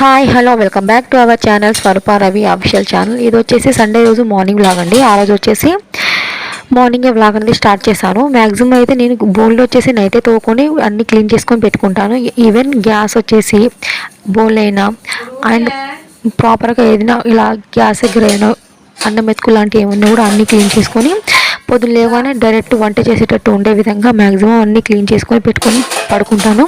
Hi hello welcome back to our channel Swaroopa Ravi official channel. ఇది వచ్చేసి Sunday రోజు morning vlog అండి. ఆ రోజు వచ్చేసి మార్నింగే వ్లాగ్ అనేది స్టార్ట్ చేశాను. మ్యాక్సిమం అయితే నేను బౌల్లో వచ్చేసి నైటే తోకొని అన్ని క్లీన్ చేసుకొని పెట్టుకుంటాను. ఈవెన్ గ్యాస్ వచ్చేసి బౌల్ అయినా అండ్ ప్రాపర్గా ఏదైనా ఇలా గ్యాస్ దగ్గర అయినా అన్నం మెతుకు లాంటివి ఏమన్నా కూడా అన్నీ క్లీన్ చేసుకొని పొద్దున్న లేవగానే డైరెక్ట్ వంట చేసేటట్టు ఉండే విధంగా మ్యాక్సిమం అన్నీ క్లీన్ చేసుకొని పెట్టుకొని పడుకుంటాను.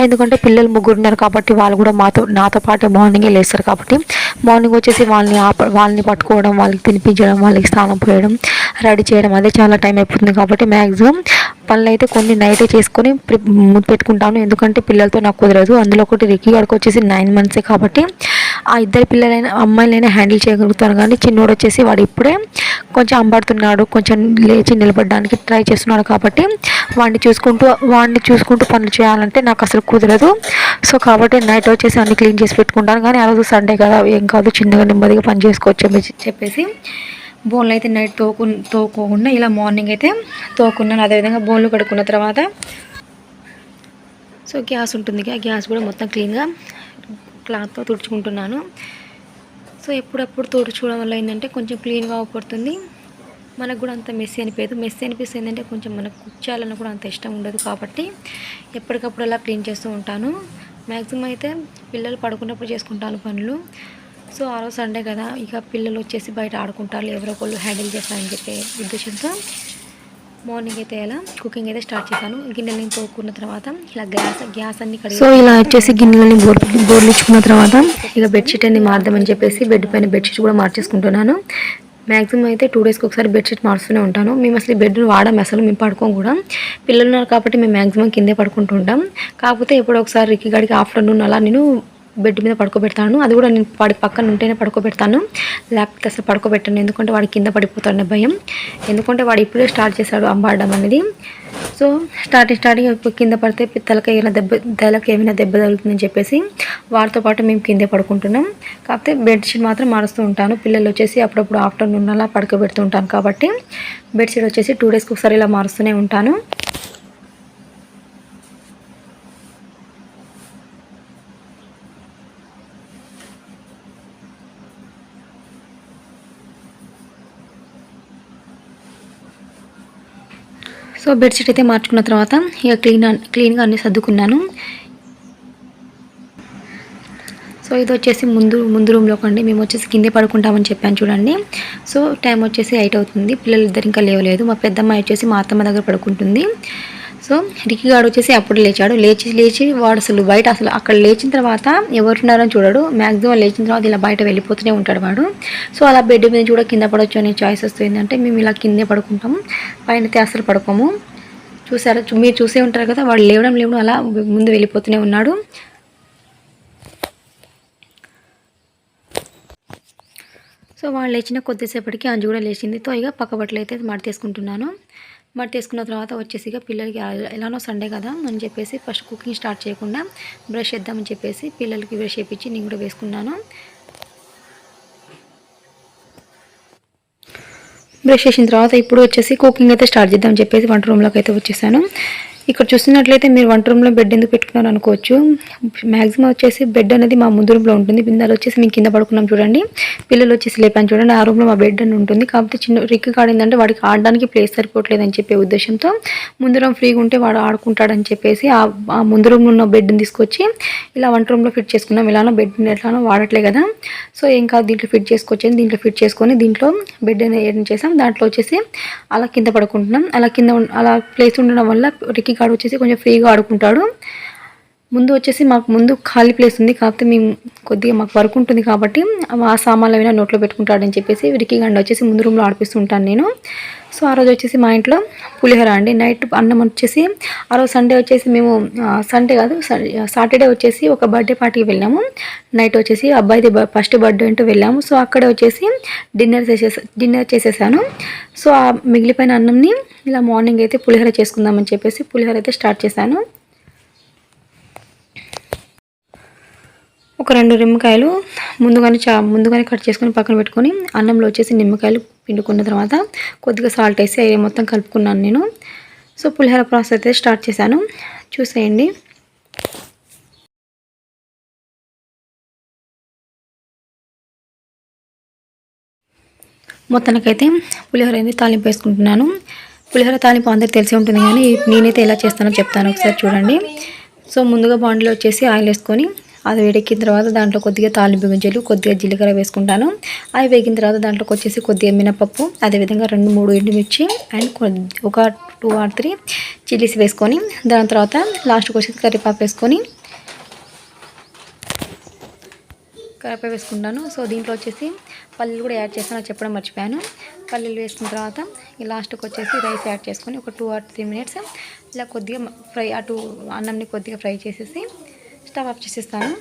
ఎందుకంటే పిల్లలు ముగ్గురు ఉన్నారు కాబట్టి వాళ్ళు కూడా నాతో పాటు మార్నింగే లేస్తారు కాబట్టి మార్నింగ్ వచ్చేసి వాళ్ళని పట్టుకోవడం, వాళ్ళకి తినిపించడం, వాళ్ళకి స్నానం పోయడం, రెడీ చేయడం అదే చాలా టైం అయిపోతుంది. కాబట్టి మ్యాక్సిమం పనులు అయితే కొన్ని నైటే చేసుకొని పెట్టుకుంటాను. ఎందుకంటే పిల్లలతో నాకు కుదరదు. అందులో ఒకటి రిక్కీ గారికి వచ్చేసి 9 months కాబట్టి ఆ ఇద్దరు పిల్లలైనా అమ్మాయిలైనా హ్యాండిల్ చేయగలుగుతాను. కానీ చిన్నోడు వచ్చేసి వాడు ఇప్పుడే కొంచెం అంబడుతున్నాడు, కొంచెం లేచి నిలబడడానికి ట్రై చేస్తున్నాడు. కాబట్టి వాడిని చూసుకుంటూ పనులు చేయాలంటే నాకు అసలు కుదరదు. సో కాబట్టి నైట్ వచ్చేసి అన్ని క్లీన్ చేసి పెట్టుకుంటాను. కానీ ఆ రోజు సండే కదా, ఏం కాదు, చిన్నగా నెమ్మదిగా పని చేసుకోవచ్చు అని చెప్పేసి బోన్లు అయితే నైట్ తోకోకుండా ఇలా మార్నింగ్ అయితే తోకున్నాను. అదేవిధంగా బోన్లు కడుక్కున్న తర్వాత సో గ్యాస్ ఉంటుంది, గ్యాస్ కూడా మొత్తం క్లీన్గా క్లాత్తో తుడుచుకుంటున్నాను. సో ఎప్పుడప్పుడు తుడుచుకోవడం వల్ల ఏంటంటే కొంచెం క్లీన్గా అవుపడుతుంది. మనకు కూడా అంత మెస్సీ అనిపిస్తుంది. ఏంటంటే కొంచెం మనకు కుక్ చేయాలన్న కూడా అంత ఇష్టం ఉండదు. కాబట్టి ఎప్పటికప్పుడు అలా క్లీన్ చేస్తూ ఉంటాను. మ్యాక్సిమం అయితే పిల్లలు పడుకున్నప్పుడు చేసుకుంటాను పనులు. సో ఆ రోజు సండే కదా, ఇక పిల్లలు వచ్చేసి బయట ఆడుకుంటారు, ఎవరో ఒకళ్ళు హ్యాండిల్ చేస్తారని చెప్పే ఉద్దేశంతో మార్నింగ్ అయితే ఇలా కుకింగ్ అయితే స్టార్ట్ చేశాను. గిన్నెలని తోక్కున్న తర్వాత ఇలా గ్యాస్ అన్ని కడిగి సో ఇలా వచ్చేసి గిన్నెలని బోర్లించుకున్న తర్వాత ఇక బెడ్షీట్ అన్ని మార్దామని చెప్పేసి బెడ్ పైన బెడ్షీట్ కూడా మార్చేసుకుంటున్నాను. మ్యాక్సిమం అయితే 2 daysకి ఒకసారి బెడ్షీట్ మారుస్తూనే ఉంటాను. మేము అసలు ఈ బెడ్ని వాడాము, అసలు మేము పడుకోం కూడా. పిల్లలు ఉన్నారు కాబట్టి మేము మ్యాక్సిమం కిందే పడుకుంటూ ఉంటాం. కాకపోతే ఎప్పుడో ఒకసారి రిక్కీ గడికి ఆఫ్టర్నూన్ అలా నేను బెడ్ మీద పడుకోబెడతాను. అది కూడా నేను వాడి పక్కన ఉంటేనే పడుకోబెడతాను, లేకపోతే అసలు పడుకోబెట్టాను. ఎందుకంటే వాడి కింద పడిపోతాడనే భయం. ఎందుకంటే వాడు ఇప్పుడే స్టార్ట్ చేశాడు అంబాడడం అనేది. సో స్టార్టింగ్ కింద పడితే తలకి ఏమైనా దెబ్బ తగులుతుందని చెప్పేసి వాడితో పాటు మేము కిందే పడుకుంటున్నాం. కాకపోతే బెడ్షీట్ మాత్రం మారుస్తూ ఉంటాను. పిల్లలు వచ్చేసి అప్పుడప్పుడు ఆఫ్టర్నూన్ అలా పడుకోబెడుతూ ఉంటాను. కాబట్టి బెడ్షీట్ వచ్చేసి 2 daysకి ఒకసారి ఇలా మారుస్తూనే ఉంటాను. సో బెడ్షీట్ అయితే మార్చుకున్న తర్వాత ఇక క్లీన్గా అన్నీ సర్దుకున్నాను. సో ఇది వచ్చేసి ముందు రూమ్లోకి అండి. మేము వచ్చేసి కిందే పడుకుంటామని చెప్పాను చూడండి. సో టైం వచ్చేసి 8 అవుతుంది. పిల్లలు ఇద్దరు ఇంకా లేవలేదు. మా పెద్దమ్మాయి వచ్చేసి మా అత్తమ్మ దగ్గర పడుకుంటుంది. సో రిక్కీ గాడు వచ్చేసి అప్పుడు లేచాడు. లేచి వాడు అసలు బయట అసలు అక్కడ లేచిన తర్వాత ఎవరున్నారని చూడడు. మ్యాక్సిమం లేచిన తర్వాత ఇలా బయట వెళ్ళిపోతూనే ఉంటాడు వాడు. సో అలా బెడ్ మీద కూడా కింద పడవచ్చు అనే చాయిస్ వస్తుంది. అంటే మేము ఇలా కిందే పడుకుంటాము, పైన అసలు పడుకోము. చూసారా, మీరు చూసే ఉంటారు కదా, వాడు లేవడం అలా ముందు వెళ్ళిపోతూనే ఉన్నాడు. సో వాళ్ళు లేచిన కొద్దిసేపటికి అంజు కూడా లేచింది. తో ఇక పక్క బట్టలు అయితే మడతేసుకున్న తర్వాత వచ్చేసి ఇక పిల్లలకి ఎలానో సండే కదా అని చెప్పేసి ఫస్ట్ కుకింగ్ స్టార్ట్ చేయకుండా బ్రష్ చేద్దామని చెప్పేసి పిల్లలకి బ్రష్ చేయించి నేను కూడా వేసుకున్నాను. బ్రష్ చేసిన తర్వాత ఇప్పుడు వచ్చేసి కుకింగ్ అయితే స్టార్ట్ చేద్దామని చెప్పేసి వంట రూమ్లోకి అయితే వచ్చేసాను. ఇక్కడ చూస్తున్నట్లయితే మీరు వంట రూమ్లో బెడ్ ఎందుకు పెట్టుకున్నారు అనుకోవచ్చు. మ్యాక్సిమం వచ్చేసి బెడ్ అనేది మా ముందు రూమ్లో ఉంటుంది. బిందాలు వచ్చేసి మేము కింద పడుకున్నాం చూడండి. పిల్లలు వచ్చేసి లేపాను చూడండి, ఆ రూమ్లో మా బెడ్ అని ఉంటుంది. కాకపోతే చిన్న రిక్కీ కాడిందంటే వాడికి ఆడడానికి ప్లేస్ సరిపోవట్లేదని చెప్పే ఉద్దేశంతో ముందు రూమ్ ఫ్రీగా ఉంటే వాడు ఆడుకుంటాడని చెప్పేసి ఆ ముందు రూమ్లో ఉన్న బెడ్ని తీసుకొచ్చి ఇలా వంట రూమ్లో ఫిట్ చేసుకున్నాం. ఇలానో బెడ్ని ఎట్లానో వాడట్లే కదా, సో ఏం కాదు దీంట్లో ఫిట్ చేసుకోవచ్చు. దీంట్లో ఫిట్ చేసుకొని దీంట్లో బెడ్ ఏం చేసాం, దాంట్లో వచ్చేసి అలా కింద పడుకుంటున్నాం. అలా ప్లేస్ ఉండడం వల్ల రిక్కీ కాడు వచ్చేసి కొంచెం ఫ్రీగా ఆడుకుంటాడు. ముందు వచ్చేసి మాకు ముందు ఖాళీ ప్లేస్ ఉంది. కాకపోతే మేము కొద్దిగా మాకు వర్క్ ఉంటుంది కాబట్టి ఆ సామాన్లు ఏమైనా నోట్లో పెట్టుకుంటాడని చెప్పేసి రిక్కీ గండ వచ్చేసి ముందు రూమ్లో ఆడిపిస్తుంటాను నేను. సో ఆ రోజు వచ్చేసి మా ఇంట్లో పులిహోర అండి. నైట్ అన్నం వచ్చేసి ఆ రోజు సండే వచ్చేసి మేము సాటర్డే వచ్చేసి ఒక బర్త్డే పార్టీకి వెళ్ళాము. నైట్ వచ్చేసి అబ్బాయిది ఫస్ట్ బర్త్డే అంటూ వెళ్ళాము. సో అక్కడే వచ్చేసి డిన్నర్ చేసేసాను. సో ఆ మిగిలిపోయిన అన్నంని ఇలా మార్నింగ్ అయితే పులిహోర చేసుకుందామని చెప్పేసి పులిహోర అయితే స్టార్ట్ చేశాను. ఒక 2 నిమ్మకాయలు ముందుగానే కట్ చేసుకొని పక్కన పెట్టుకొని అన్నంలో వచ్చేసి నిమ్మకాయలు పిండుకున్న తర్వాత కొద్దిగా సాల్ట్ వేసి అవి మొత్తం కలుపుకున్నాను నేను. సో పులిహోర ప్రాసెస్ అయితే స్టార్ట్ చేశాను, చూసేయండి. మొత్తానికైతే పులిహోర అనేది తాలింపు వేసుకుంటున్నాను. పులిహోర తాలింపు అందరికీ తెలిసే ఉంటుంది, కానీ నేనైతే ఎలా చేస్తానో చెప్తాను, ఒకసారి చూడండి. సో ముందుగా బాండిలో వచ్చేసి ఆయిల్ వేసుకొని అది వేడెక్కిన తర్వాత దాంట్లో కొద్దిగా తాలింపు గింజలు, కొద్దిగా జీలకర్ర వేసుకుంటాను. అవి వేగిన తర్వాత దాంట్లోకి వచ్చేసి కొద్దిగా మినపప్పు, అదేవిధంగా 2-3 ఎండుమిర్చి అండ్ ఒక 2 or 3 చిల్లీస్ వేసుకొని దాని తర్వాత లాస్ట్కి వచ్చేసి కరివేపాకు వేసుకొని కరివేపాకు వేసుకుంటాను. సో దీంట్లో వచ్చేసి పల్లీలు కూడా యాడ్ చేస్తాను, చెప్పడం మర్చిపోయాను. పల్లీలు వేసుకున్న తర్వాత లాస్ట్కి వచ్చేసి రైస్ యాడ్ చేసుకొని ఒక 2 or 3 minutes ఇలా కొద్దిగా ఫ్రై, అటు అన్నంని కొద్దిగా ఫ్రై చేసేసి స్టవ్ ఆఫ్ చేసేస్తాను.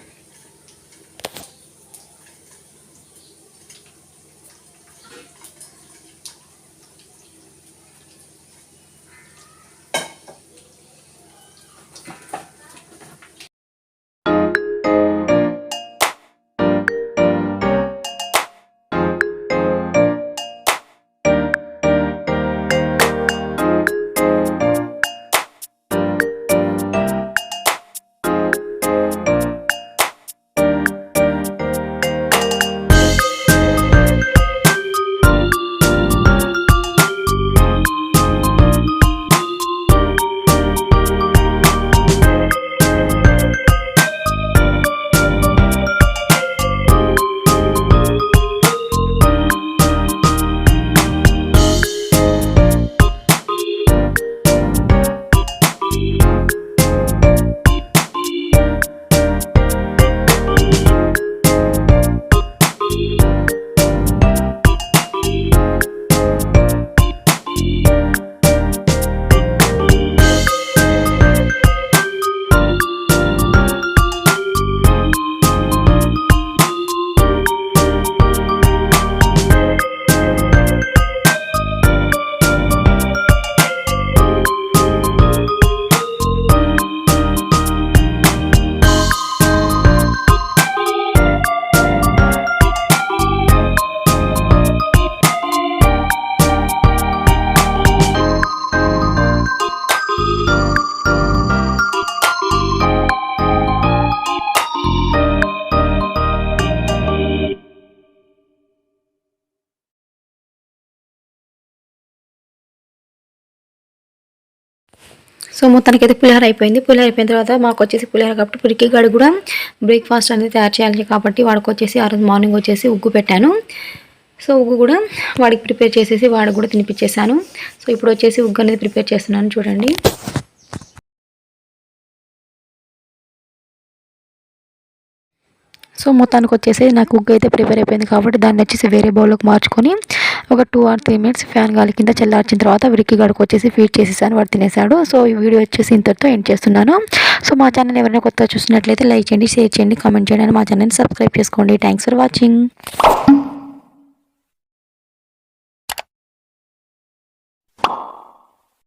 సో మొత్తానికైతే పులిహోర అయిపోయింది. పులిహోర అయిపోయిన తర్వాత మాకు వచ్చేసి పులిహోర కాబట్టి పురికిగాడు కూడా బ్రేక్ఫాస్ట్ అనేది తయారు చేయాలి కాబట్టి వాడికి వచ్చేసి ఆ రోజు మార్నింగ్ వచ్చేసి ఉగ్గు పెట్టాను. సో ఉగ్గు కూడా వాడికి ప్రిపేర్ చేసేసి వాడికి కూడా తినిపించేసాను. సో ఇప్పుడు వచ్చేసి ఉగ్గు అనేది ప్రిపేర్ చేస్తున్నాను, చూడండి. సో మొత్తానికి వచ్చేసి నాకు ఉగ్గు అయితే ప్రిపేర్ అయిపోయింది కాబట్టి దాన్ని వచ్చేసి వేరే బౌల్లోకి మార్చుకొని ఒక 2 or 3 minutes ఫ్యాన్ గాలి కింద చల్లార్చిన తర్వాత విరికి గడికి వచ్చేసి ఫీడ్ చేసేసాను, వాడు తినేసాడు. సో ఈ వీడియో వచ్చేసి ఇంతటితో ఎండ్ చేస్తున్నాను. సో మా ఛానల్ ఎవరైనా కొత్తగా చూసినట్లయితే లైక్ చేయండి, షేర్ చేయండి, కామెంట్ చేయండి, మా ఛానల్ని సబ్స్క్రైబ్ చేసుకోండి. Thanks for watching.